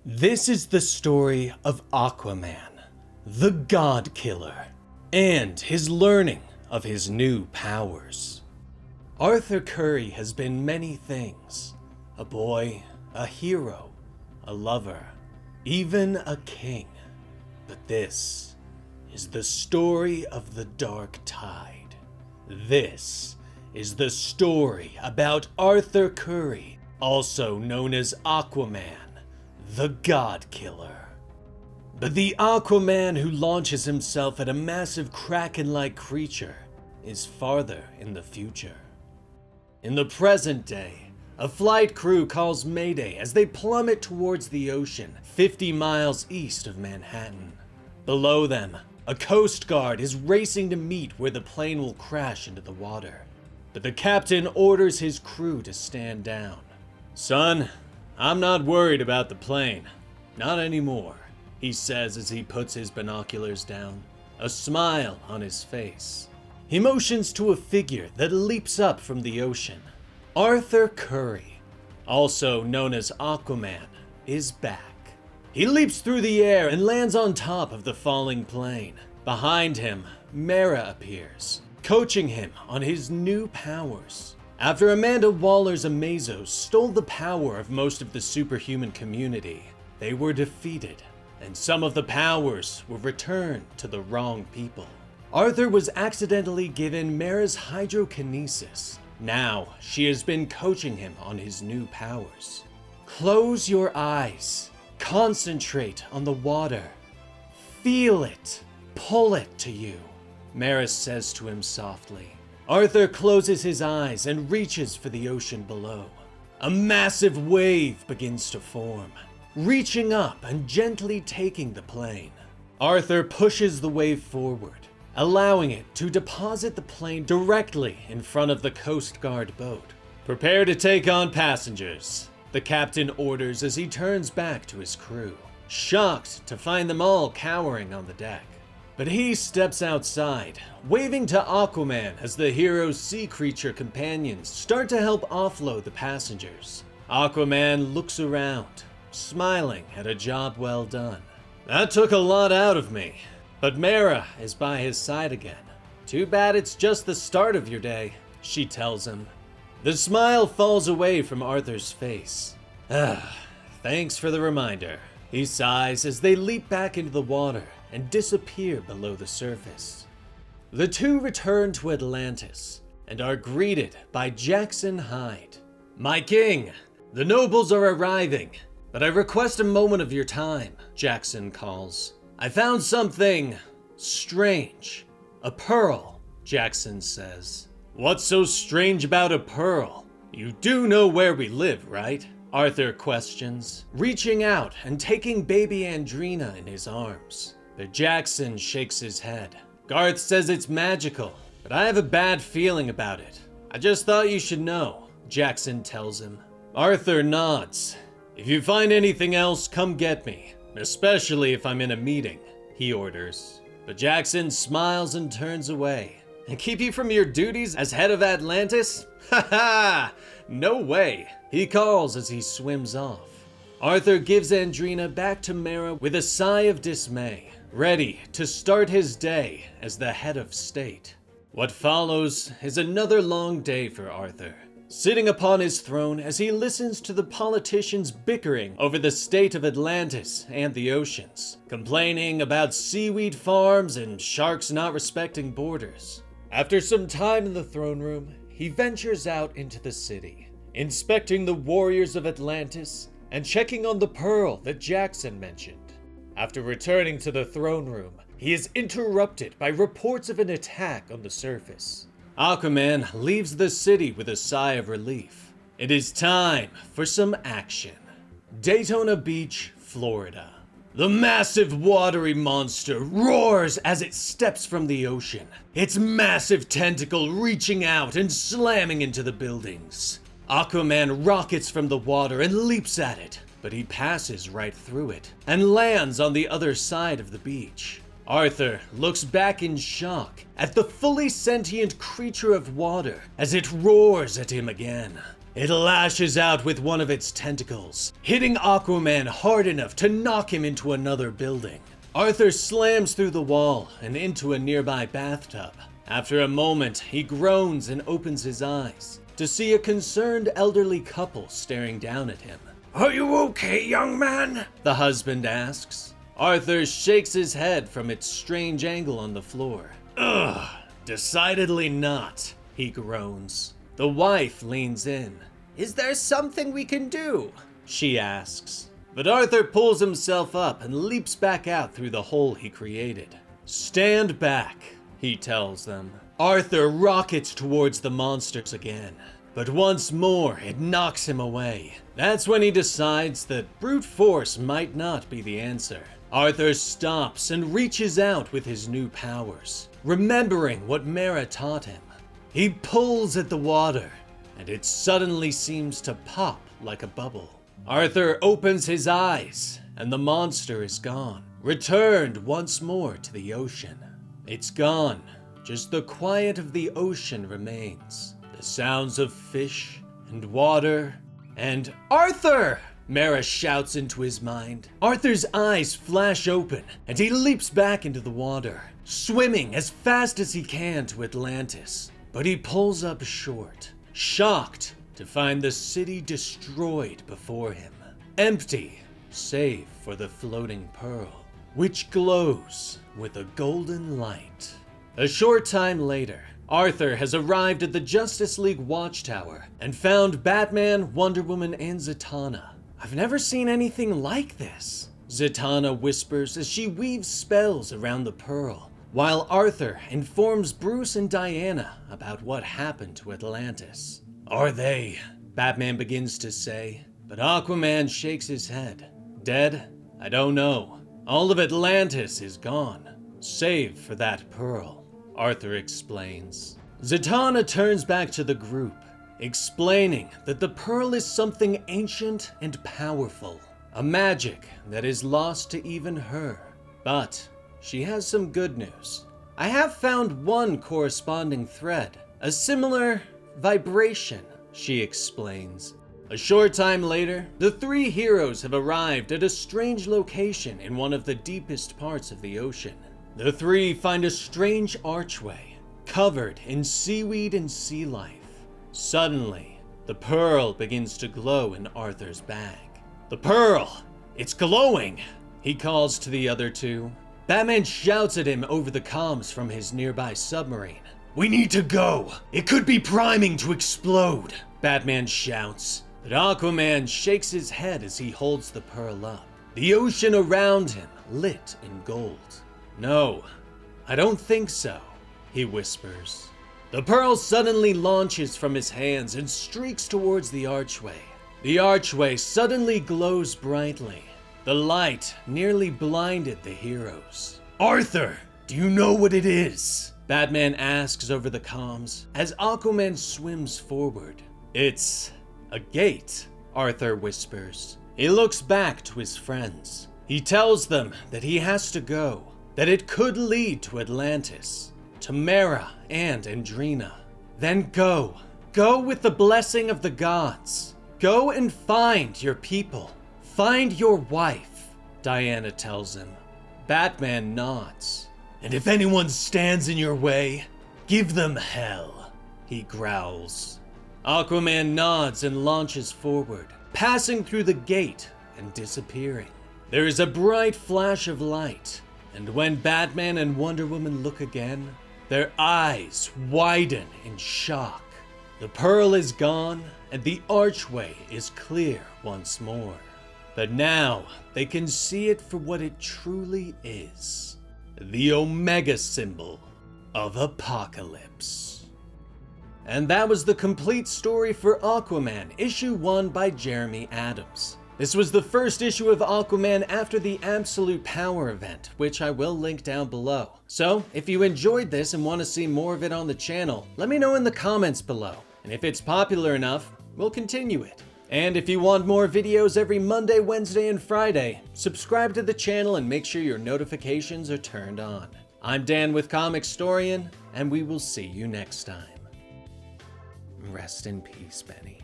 This is the story of Aquaman, the God Killer, and his learning of his new powers. Arthur Curry has been many things: a boy, a hero, a lover, even a king. But this is the story of the Dark Tide. This is the story about Arthur Curry, also known as Aquaman, the God Killer. But the Aquaman who launches himself at a massive kraken-like creature is farther in the future. In the present day, a flight crew calls Mayday as they plummet towards the ocean 50 miles east of Manhattan. Below them, a Coast Guard is racing to meet where the plane will crash into the water. But the captain orders his crew to stand down. "Son, I'm not worried about the plane. Not anymore," he says as he puts his binoculars down, a smile on his face. He motions to a figure that leaps up from the ocean. Arthur Curry, also known as Aquaman, is back. He leaps through the air and lands on top of the falling plane. Behind him, Mara appears, coaching him on his new powers. After Amanda Waller's Amazos stole the power of most of the superhuman community, they were defeated, and some of the powers were returned to the wrong people. Arthur was accidentally given Mara's hydrokinesis. Now, she has been coaching him on his new powers. Close your eyes. Concentrate on the water. Feel it. Pull it to you, Mara says to him softly. Arthur closes his eyes and reaches for the ocean below. A massive wave begins to form, reaching up and gently taking the plane. Arthur pushes the wave forward, allowing it to deposit the plane directly in front of the Coast Guard boat. "Prepare to take on passengers," the captain orders as he turns back to his crew, shocked to find them all cowering on the deck. But he steps outside, waving to Aquaman as the hero's sea creature companions start to help offload the passengers. Aquaman looks around, smiling at a job well done. "That took a lot out of me, but Mara is by his side again. Too bad it's just the start of your day," she tells him. The smile falls away from Arthur's face. Thanks for the reminder," he sighs as they leap back into the water and disappear below the surface. The two return to Atlantis and are greeted by Jackson Hyde. "My king, the nobles are arriving, but I request a moment of your time," Jackson calls. "I found something strange. A pearl," Jackson says. "What's so strange about a pearl? You do know where we live, right?" Arthur questions, reaching out and taking baby Andrina in his arms. But Jackson shakes his head. "Garth says it's magical, but I have a bad feeling about it. I just thought you should know," Jackson tells him. Arthur nods. "If you find anything else, come get me, especially if I'm in a meeting," he orders. But Jackson smiles and turns away. "And keep you from your duties as head of Atlantis? Ha ha! No way," he calls as he swims off. Arthur gives Andrina back to Mara with a sigh of dismay, ready to start his day as the head of state. What follows is another long day for Arthur, sitting upon his throne as he listens to the politicians bickering over the state of Atlantis and the oceans, complaining about seaweed farms and sharks not respecting borders. After some time in the throne room, he ventures out into the city, inspecting the warriors of Atlantis and checking on the pearl that Jackson mentioned. After returning to the throne room, he is interrupted by reports of an attack on the surface. Aquaman leaves the city with a sigh of relief. It is time for some action. Daytona Beach, Florida. The massive watery monster roars as it steps from the ocean, its massive tentacle reaching out and slamming into the buildings. Aquaman rockets from the water and leaps at it, but he passes right through it and lands on the other side of the beach. Arthur looks back in shock at the fully sentient creature of water as it roars at him again. It lashes out with one of its tentacles, hitting Aquaman hard enough to knock him into another building. Arthur slams through the wall and into a nearby bathtub. After a moment, he groans and opens his eyes to see a concerned elderly couple staring down at him. "Are you okay, young man?" the husband asks. Arthur shakes his head from its strange angle on the floor. "Ugh, decidedly not," he groans. The wife leans in. "Is there something we can do?" she asks. But Arthur pulls himself up and leaps back out through the hole he created. "Stand back," he tells them. Arthur rockets towards the monsters again, but once more it knocks him away. That's when he decides that brute force might not be the answer. Arthur stops and reaches out with his new powers, remembering what Mara taught him. He pulls at the water, and it suddenly seems to pop like a bubble. Arthur opens his eyes, and the monster is gone, returned once more to the ocean. It's gone. Just the quiet of the ocean remains. The sounds of fish and water and Arthur! Mara shouts into his mind. Arthur's eyes flash open, and he leaps back into the water, swimming as fast as he can to Atlantis. But he pulls up short, shocked to find the city destroyed before him, empty save for the floating pearl, which glows with a golden light. A short time later, Arthur has arrived at the Justice League Watchtower and found Batman, Wonder Woman, and Zatanna. "I've never seen anything like this," Zatanna whispers as she weaves spells around the pearl, while Arthur informs Bruce and Diana about what happened to Atlantis. "Are they?" Batman begins to say, but Aquaman shakes his head. "Dead? I don't know. All of Atlantis is gone, save for that pearl," Arthur explains. Zatanna turns back to the group, explaining that the pearl is something ancient and powerful, a magic that is lost to even her. But she has some good news. "I have found one corresponding thread, a similar vibration," she explains. A short time later, the three heroes have arrived at a strange location in one of the deepest parts of the ocean. The three find a strange archway, covered in seaweed and sea life. Suddenly, the pearl begins to glow in Arthur's bag. "The pearl! It's glowing!" he calls to the other two. Batman shouts at him over the comms from his nearby submarine. "We need to go! It could be priming to explode!" Batman shouts, but Aquaman shakes his head as he holds the pearl up. The ocean around him lit in gold. "No, I don't think so," he whispers. The pearl suddenly launches from his hands and streaks towards the archway. The archway suddenly glows brightly. The light nearly blinded the heroes. "Arthur, do you know what it is?" Batman asks over the comms as Aquaman swims forward. "It's a gate," Arthur whispers. He looks back to his friends. He tells them that he has to go, that it could lead to Atlantis, to Mara and Andrina. "Then go. Go with the blessing of the gods. Go and find your people. Find your wife," Diana tells him. Batman nods. "And if anyone stands in your way, give them hell," he growls. Aquaman nods and launches forward, passing through the gate and disappearing. There is a bright flash of light, and when Batman and Wonder Woman look again, their eyes widen in shock. The pearl is gone, and the archway is clear once more. But now they can see it for what it truly is: the Omega symbol of Apocalypse. And that was the complete story for Aquaman, issue 1 by Jeremy Adams. This was the first issue of Aquaman after the Absolute Power event, which I will link down below. So, if you enjoyed this and want to see more of it on the channel, let me know in the comments below. And if it's popular enough, we'll continue it. And if you want more videos every Monday, Wednesday, and Friday, subscribe to the channel and make sure your notifications are turned on. I'm Dan with Comicstorian, and we will see you next time. Rest in peace, Benny.